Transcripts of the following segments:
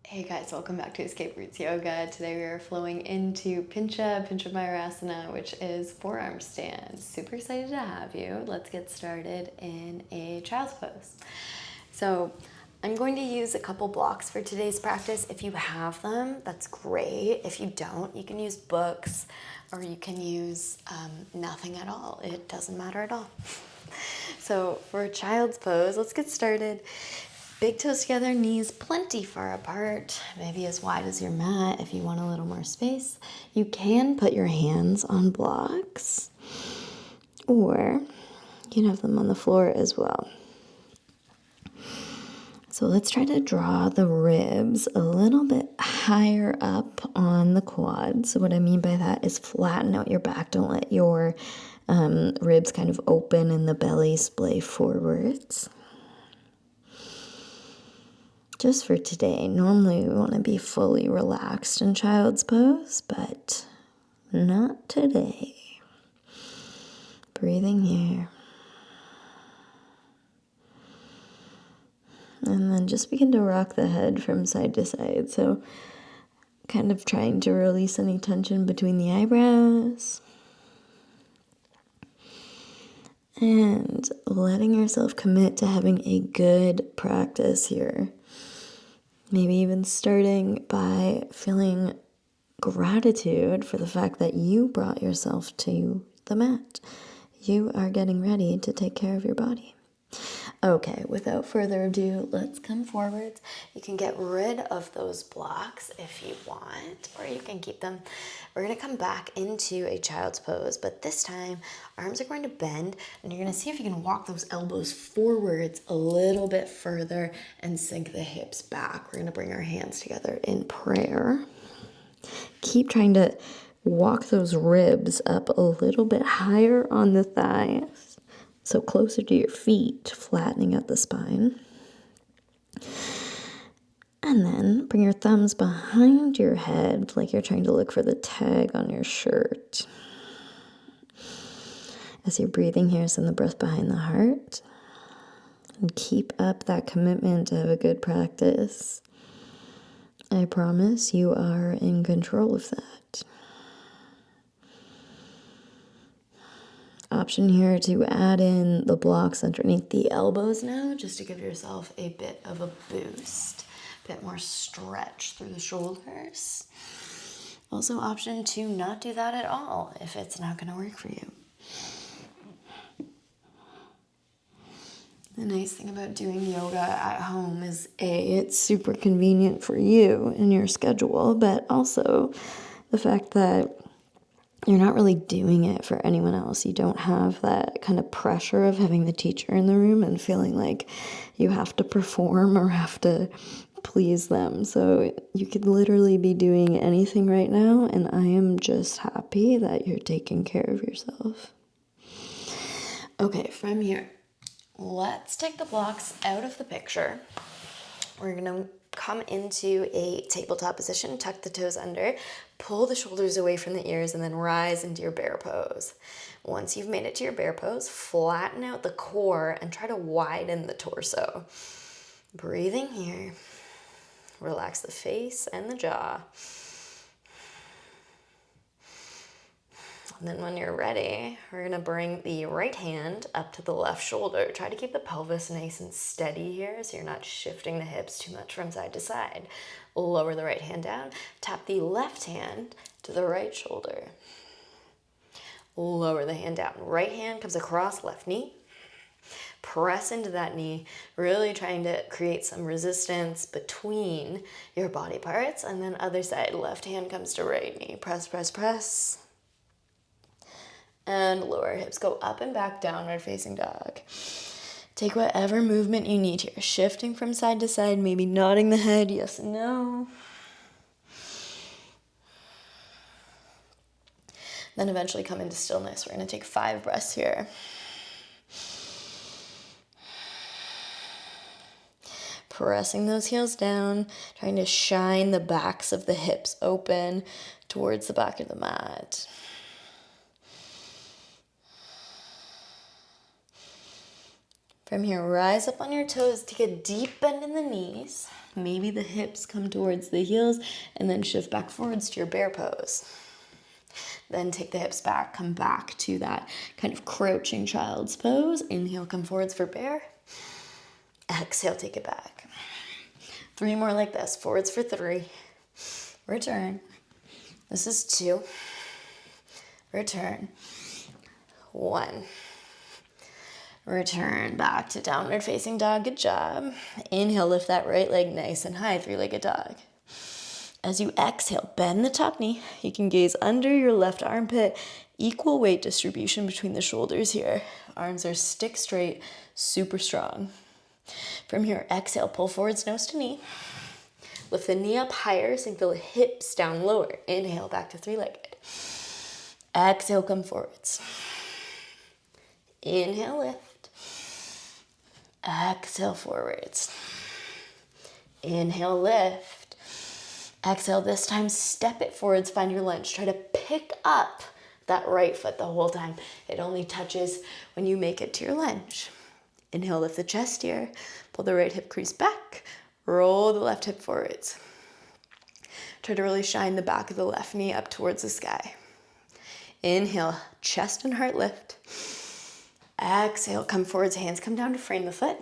Hey guys, welcome back to Escape Roots Yoga. Today we are flowing into Pincha Mayurasana, which is forearm stand. Super excited to have you. Let's get started in a child's pose. So I'm going to use a couple blocks for today's practice. If you have them, that's great. If you don't, you can use books or you can use nothing at all. It doesn't matter at all. So for a child's pose, let's get started. Big toes together, knees plenty far apart, maybe as wide as your mat if you want a little more space. You can put your hands on blocks, or you can have them on the floor as well. So let's try to draw the ribs a little bit higher up on the quads. So what I mean by that is flatten out your back. Don't let your ribs kind of open and the belly splay forwards. Just for today, normally we want to be fully relaxed in child's pose, but not today. Breathing here. And then just begin to rock the head from side to side. So kind of trying to release any tension between the eyebrows. And letting yourself commit to having a good practice here. Maybe even starting by feeling gratitude for the fact that you brought yourself to the mat. You are getting ready to take care of your body. Okay, without further ado, let's come forward. You can get rid of those blocks if you want, or you can keep them. We're going to come back into a child's pose, but this time, arms are going to bend, and you're going to see if you can walk those elbows forwards a little bit further and sink the hips back. We're going to bring our hands together in prayer. Keep trying to walk those ribs up a little bit higher on the thighs. So closer to your feet, flattening out the spine. And then bring your thumbs behind your head like you're trying to look for the tag on your shirt. As you're breathing here, send the breath behind the heart. And keep up that commitment to have a good practice. I promise you are in control of that. Option here to add in the blocks underneath the elbows now, just to give yourself a bit of a boost, a bit more stretch through the shoulders. Also option to not do that at all if it's not going to work for you. The nice thing about doing yoga at home is it's super convenient for you in your schedule, but also the fact that you're not really doing it for anyone else. You don't have that kind of pressure of having the teacher in the room and feeling like you have to perform or have to please them. So you could literally be doing anything right now, and I am just happy that you're taking care of yourself. Okay, from here, let's take the blocks out of the picture. We're going to come into a tabletop position, tuck the toes under, pull the shoulders away from the ears, and then rise into your bear pose. Once you've made it to your bear pose, flatten out the core and try to widen the torso. Breathing here. Relax the face and the jaw. And then when you're ready, we're going to bring the right hand up to the left shoulder. Try to keep the pelvis nice and steady here so you're not shifting the hips too much from side to side. Lower the right hand down. Tap the left hand to the right shoulder. Lower the hand down. Right hand comes across left knee. Press into that knee, really trying to create some resistance between your body parts. And then other side, left hand comes to right knee. Press, press, press. And lower hips, go up and back, downward facing dog. Take whatever movement you need here, shifting from side to side, maybe nodding the head, yes and no. Then eventually come into stillness. We're going to take 5 breaths here. Pressing those heels down, trying to shine the backs of the hips open towards the back of the mat. From here, rise up on your toes, take a deep bend in the knees. Maybe the hips come towards the heels, and then shift back forwards to your bear pose. Then take the hips back, come back to that kind of crouching child's pose. Inhale, come forwards for bear. Exhale, take it back. 3 more like this. Forwards for 3. Return. This is 2. Return. 1. Return back to downward facing dog. Good job. Inhale, lift that right leg nice and high, 3-legged dog. As you exhale, bend the top knee. You can gaze under your left armpit. Equal weight distribution between the shoulders here. Arms are stick straight, super strong. From here, exhale, pull forwards, nose to knee. Lift the knee up higher, sink the hips down lower. Inhale, back to 3-legged. Exhale, come forwards. Inhale, lift. Exhale, forwards. Inhale, lift. Exhale, this time step it forwards, find your lunge. Try to pick up that right foot the whole time. It only touches when you make it to your lunge. Inhale, lift the chest here. Pull the right hip crease back. Roll the left hip forwards. Try to really shine the back of the left knee up towards the sky. Inhale, chest and heart lift. Exhale, come forwards, hands come down to frame the foot.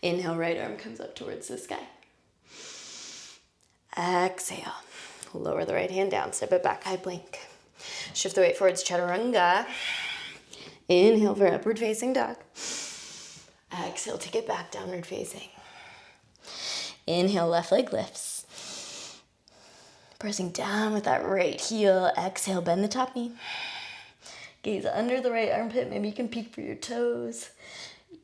Inhale, right arm comes up towards the sky. Exhale, lower the right hand down, step it back, high plank. Shift the weight forwards, chaturanga. Inhale for upward facing dog. Exhale, take it back, downward facing. Inhale, left leg lifts. Pressing down with that right heel. Exhale, bend the top knee. Gaze under the right armpit. Maybe you can peek for your toes.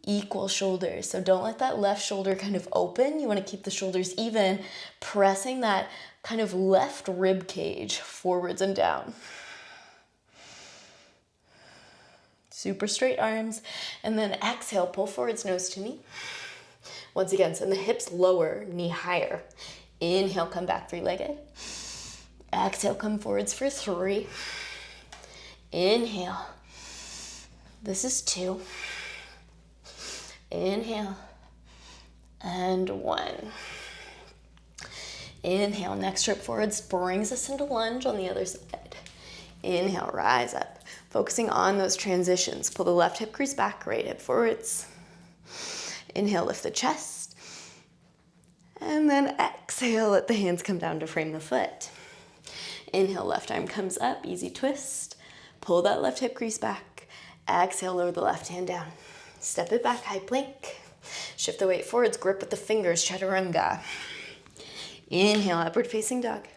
Equal shoulders. So don't let that left shoulder kind of open. You want to keep the shoulders even, pressing that kind of left rib cage forwards and down. Super straight arms. And then exhale, pull forwards, nose to knee. Once again, send the hips lower, knee higher. Inhale, come back 3-legged. Exhale, come forwards for 3. Inhale. This is 2. Inhale. And 1. Inhale, next trip forwards brings us into lunge on the other side. Inhale, rise up. Focusing on those transitions. Pull the left hip crease back, right hip forwards. Inhale, lift the chest. And then exhale, let the hands come down to frame the foot. Inhale, left arm comes up, easy twist. Pull that left hip crease back. Exhale, lower the left hand down. Step it back, high plank. Shift the weight forwards, grip with the fingers, chaturanga. Inhale, upward facing dog.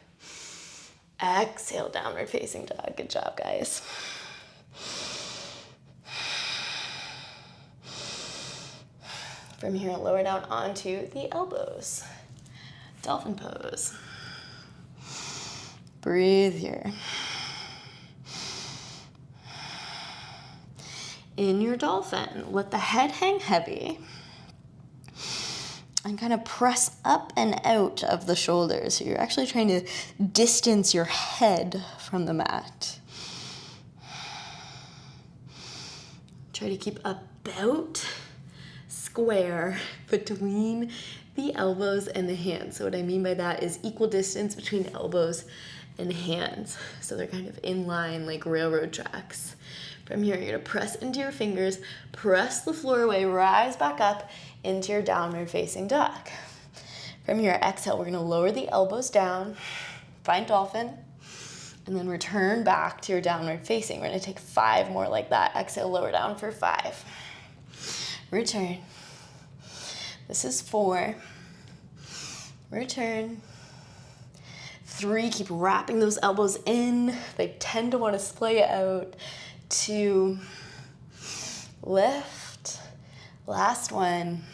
Exhale, downward facing dog. Good job, guys. From here, lower down onto the elbows. Dolphin pose. Breathe here. In your dolphin, let the head hang heavy and kind of press up and out of the shoulders. So you're actually trying to distance your head from the mat. Try to keep about square between the elbows and the hands. So what I mean by that is equal distance between elbows and hands. So they're kind of in line like railroad tracks. From here, you're gonna press into your fingers, press the floor away, rise back up into your downward facing dog. From here, exhale, we're gonna lower the elbows down, find dolphin, and then return back to your downward facing. We're gonna take 5 more like that. Exhale, lower down for 5. Return. This is 4. Return. 3, keep wrapping those elbows in. They tend to wanna splay out. 2, lift. Last one.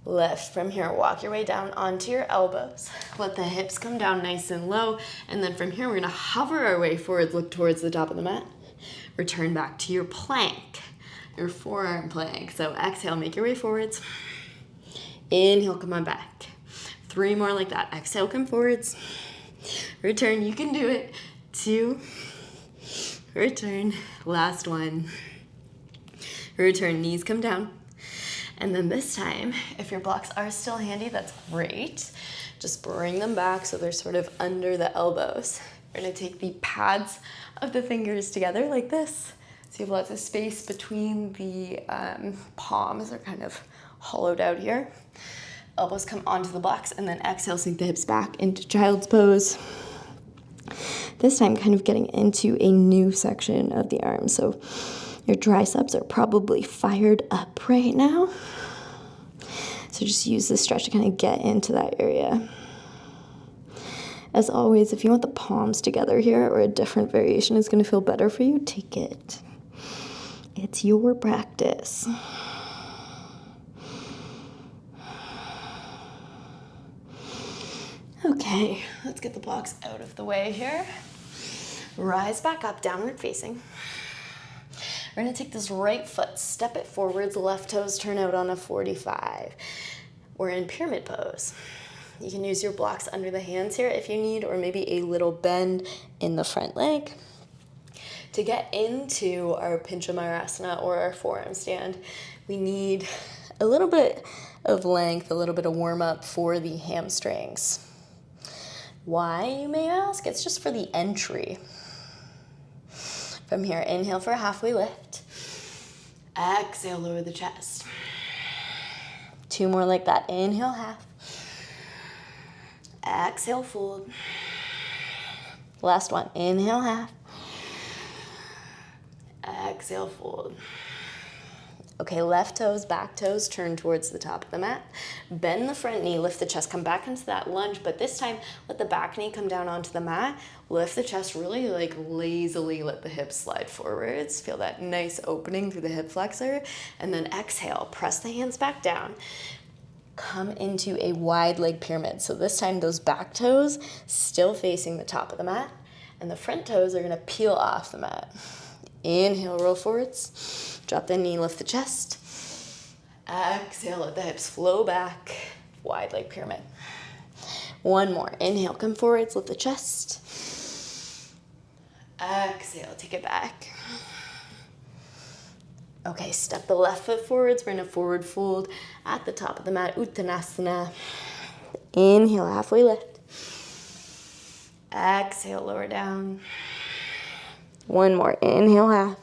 Lift. From here, walk your way down onto your elbows. Let the hips come down nice and low. And then from here, we're gonna hover our way forward, look towards the top of the mat. Return back to your plank, your forearm plank. So exhale, make your way forwards. Inhale, come on back. 3 more like that. Exhale, come forwards. Return, you can do it. 2, return. Last one. Return, knees come down. And then this time, if your blocks are still handy, that's great. Just bring them back so they're sort of under the elbows. We're gonna take the pads of the fingers together like this. So you have lots of space between the palms. They're kind of hollowed out here. Elbows come onto the blocks, and then exhale, sink the hips back into child's pose. This time kind of getting into a new section of the arm. So your triceps are probably fired up right now. So just use this stretch to kind of get into that area. As always, if you want the palms together here or a different variation is going to feel better for you, take it. It's your practice. Okay, let's get the blocks out of the way here. Rise back up, downward facing. We're gonna take this right foot, step it forwards, left toes turn out on a 45. We're in pyramid pose. You can use your blocks under the hands here if you need, or maybe a little bend in the front leg. To get into our Pincha Mayurasana or our forearm stand, we need a little bit of length, a little bit of warm up for the hamstrings. Why, you may ask? It's just for the entry. From here, inhale for a halfway lift. Exhale, lower the chest. 2 more like that. Inhale, half. Exhale, fold. Last one. Inhale, half. Exhale, fold. Okay, left toes, back toes, turn towards the top of the mat. Bend the front knee, lift the chest, come back into that lunge, but this time, let the back knee come down onto the mat. Lift the chest, really like lazily let the hips slide forwards. Feel that nice opening through the hip flexor. And then exhale, press the hands back down. Come into a wide leg pyramid. So this time, those back toes still facing the top of the mat, and the front toes are gonna peel off the mat. Inhale, roll forwards. Drop the knee, lift the chest. Exhale, let the hips flow back. Wide leg pyramid. One more. Inhale, come forwards, lift the chest. Exhale, take it back. Okay, step the left foot forwards. We're in a forward fold at the top of the mat, Uttanasana. Inhale, halfway lift. Exhale, lower down. One more. Inhale, half.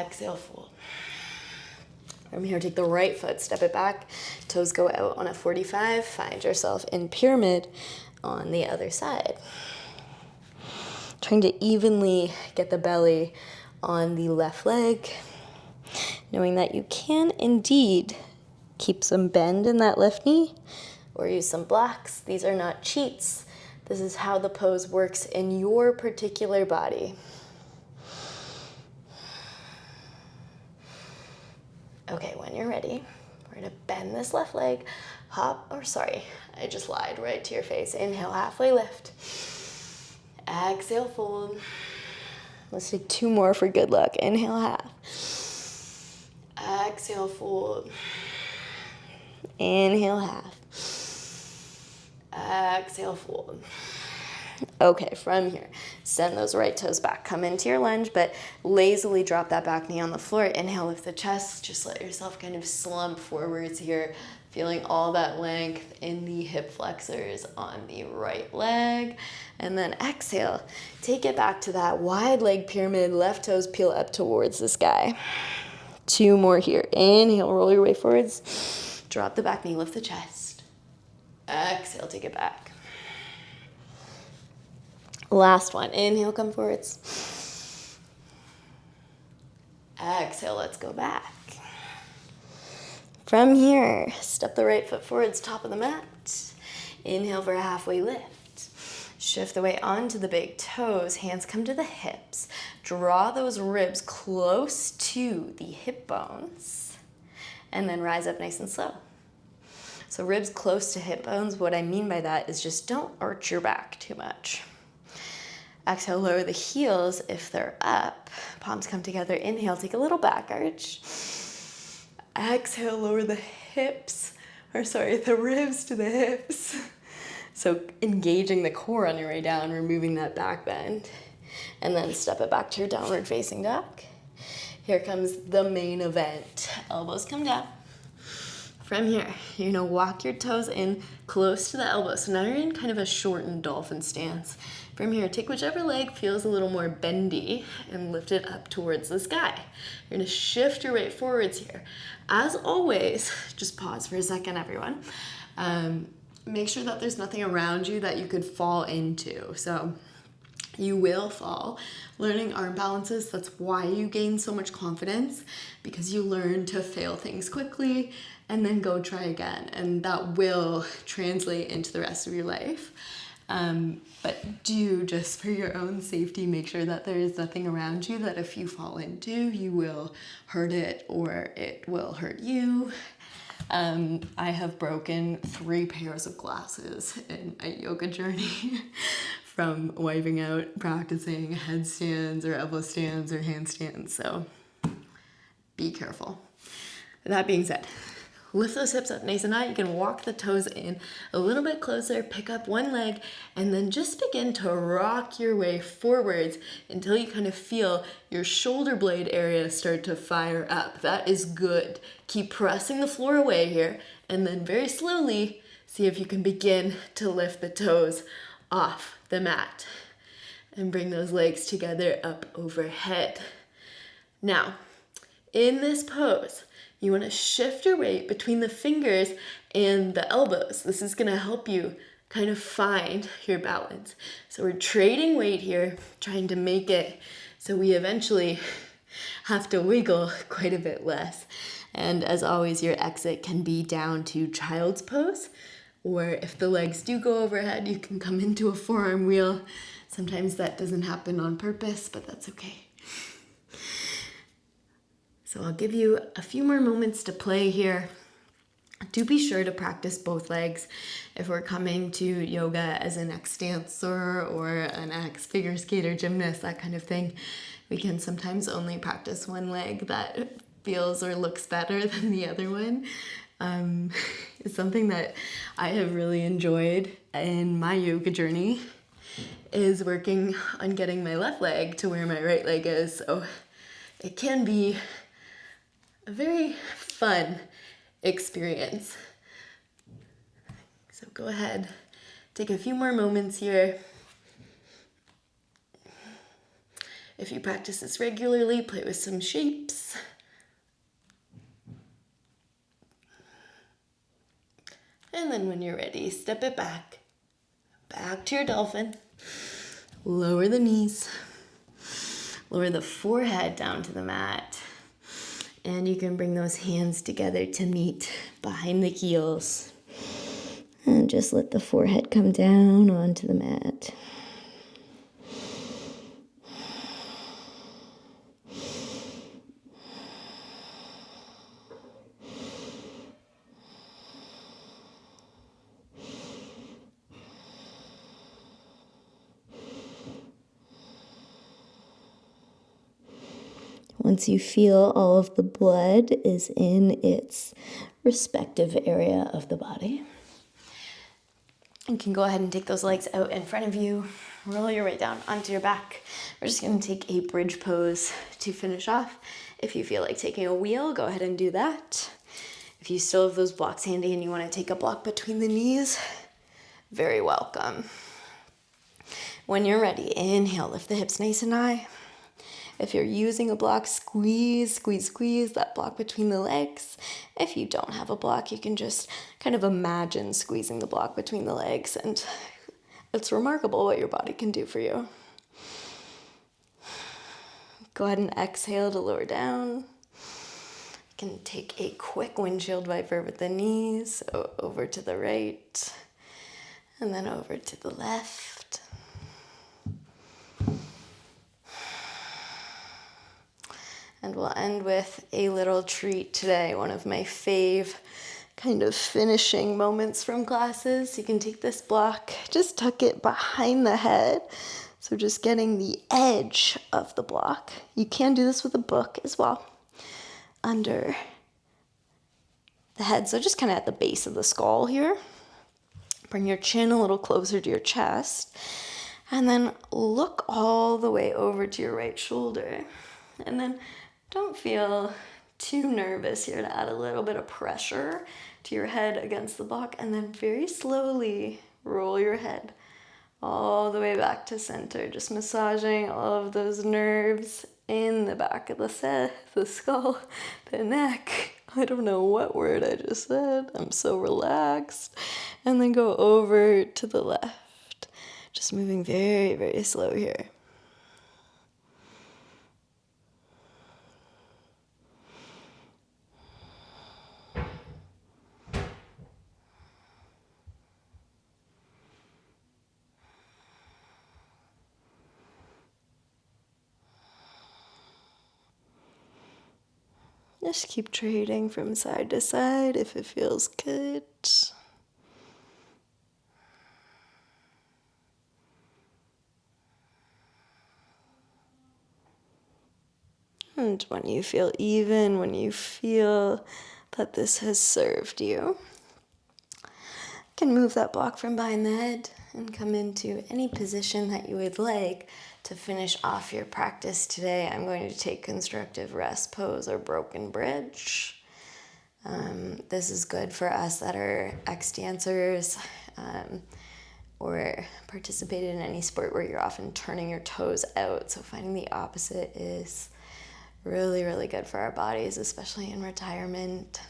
Exhale, fold. From here, take the right foot, step it back. Toes go out on a 45. Find yourself in pyramid on the other side. Trying to evenly get the belly on the left leg. Knowing that you can indeed keep some bend in that left knee or use some blocks. These are not cheats. This is how the pose works in your particular body. Okay, when you're ready, we're gonna bend this left leg, I just lied right to your face. Inhale, halfway lift. Exhale, fold. Let's take 2 more for good luck. Inhale, half. Exhale, fold. Inhale, half. Exhale, fold. Okay, from here, send those right toes back. Come into your lunge, but lazily drop that back knee on the floor. Inhale, lift the chest. Just let yourself kind of slump forwards here, feeling all that length in the hip flexors on the right leg. And then exhale, take it back to that wide leg pyramid. Left toes peel up towards the sky. 2 more here. Inhale, roll your way forwards. Drop the back knee, lift the chest. Exhale, take it back. Last one. Inhale, come forwards. Exhale, let's go back. From here, step the right foot forwards, top of the mat. Inhale for a halfway lift. Shift the weight onto the big toes. Hands come to the hips. Draw those ribs close to the hip bones. And then rise up nice and slow. So ribs close to hip bones, what I mean by that is just don't arch your back too much. Exhale, lower the heels if they're up. Palms come together. Inhale, take a little back arch. Exhale, lower the the ribs to the hips. So engaging the core on your way down, removing that back bend. And then step it back to your downward facing dog. Here comes the main event. Elbows come down. From here, you're gonna walk your toes in close to the elbows. So now you're in kind of a shortened dolphin stance. From here, take whichever leg feels a little more bendy and lift it up towards the sky. You're gonna shift your weight forwards here. As always, just pause for a second, everyone. Make sure that there's nothing around you that you could fall into. So you will fall. Learning arm balances, that's why you gain so much confidence, because you learn to fail things quickly and then go try again. And that will translate into the rest of your life. But do, just for your own safety, make sure that there is nothing around you that if you fall into, you will hurt it or it will hurt you. I have broken 3 pairs of glasses in a yoga journey from wiping out practicing headstands or elbow stands or handstands, so be careful. That being said, lift those hips up nice and high. You can walk the toes in a little bit closer, pick up one leg, and then just begin to rock your way forwards until you kind of feel your shoulder blade area start to fire up. That is good. Keep pressing the floor away here, and then very slowly see if you can begin to lift the toes off the mat and bring those legs together up overhead. Now, in this pose, you want to shift your weight between the fingers and the elbows. This is going to help you kind of find your balance. So we're trading weight here, trying to make it so we eventually have to wiggle quite a bit less. And as always, your exit can be down to child's pose, or if the legs do go overhead, you can come into a forearm wheel. Sometimes that doesn't happen on purpose, but that's okay. So I'll give you a few more moments to play here. Do be sure to practice both legs. If we're coming to yoga as an ex-dancer or an ex-figure skater, gymnast, that kind of thing, we can sometimes only practice one leg that feels or looks better than the other one. It's something that I have really enjoyed in my yoga journey, is working on getting my left leg to where my right leg is. So it can be a very fun experience. So go ahead, take a few more moments here. If you practice this regularly, play with some shapes. And then when you're ready, step it back to your dolphin. Lower the knees, lower the forehead down to the mat. And you can bring those hands together to meet behind the heels. And just let the forehead come down onto the mat. Once you feel all of the blood is in its respective area of the body, you can go ahead and take those legs out in front of you, roll your weight down onto your back. We're just going to take a bridge pose to finish off. If you feel like taking a wheel, go ahead and do that. If you still have those blocks handy and you want to take a block between the knees, very welcome. When you're ready, inhale, lift the hips nice and high. If you're using a block, squeeze that block between the legs. If you don't have a block, you can just kind of imagine squeezing the block between the legs, and it's remarkable what your body can do for you. Go ahead and exhale to lower down. You can take a quick windshield wiper with the knees, over to the right, and then over to the left. And we'll end with a little treat today, one of my fave kind of finishing moments from classes. You can take this block, just tuck it behind the head. So just getting the edge of the block. You can do this with a book as well, under the head. So just kind of at the base of the skull here. Bring your chin a little closer to your chest. And then look all the way over to your right shoulder. And then Don't feel too nervous here to add a little bit of pressure to your head against the block, and then very slowly roll your head all the way back to center, just massaging all of those nerves in the back of the skull, the neck. I don't know what word I just said. I'm so relaxed. And then go over to the left. Just moving very, very slow here. Just keep trading from side to side if it feels good. And when you feel even, when you feel that this has served you, you can move that block from behind the head and come into any position that you would like to finish off your practice today. I'm going to take constructive rest pose or broken bridge. This is good for us that are ex-dancers or participated in any sport where you're often turning your toes out. So finding the opposite is really, really good for our bodies, especially in retirement.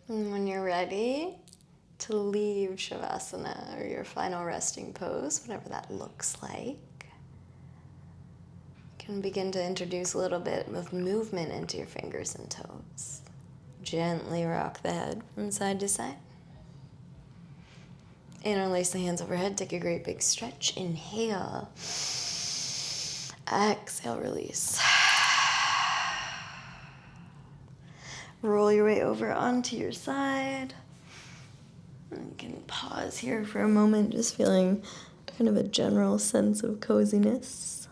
And when you're ready to leave Savasana or your final resting pose, whatever that looks like, you can begin to introduce a little bit of movement into your fingers and toes. Gently rock the head from side to side. Interlace the hands overhead. Take a great big stretch. Inhale. Exhale, release. Roll your way over onto your side. And you can pause here for a moment, just feeling kind of a general sense of coziness.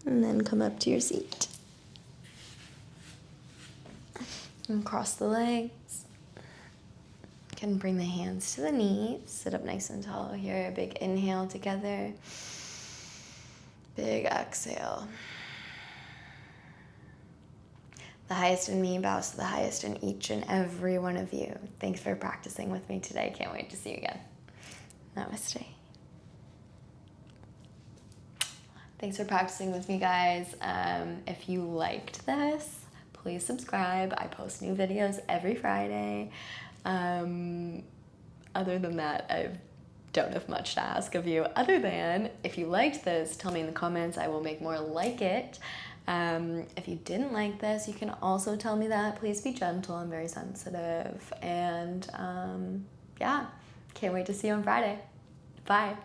And then come up to your seat. And cross the legs. You can bring the hands to the knees. Sit up nice and tall here. Big inhale together. Big exhale. The highest in me bows to the highest in each and every one of you. Thanks for practicing with me today. Can't wait to see you again. Namaste. Thanks for practicing with me, guys. If you liked this, please subscribe. I post new videos every Friday. Other than that, I don't have much to ask of you. Other than, if you liked this, tell me in the comments. I will make more like it. If you didn't like this, you can also tell me that. Please be gentle. I'm very sensitive. And yeah, can't wait to see you on Friday. Bye.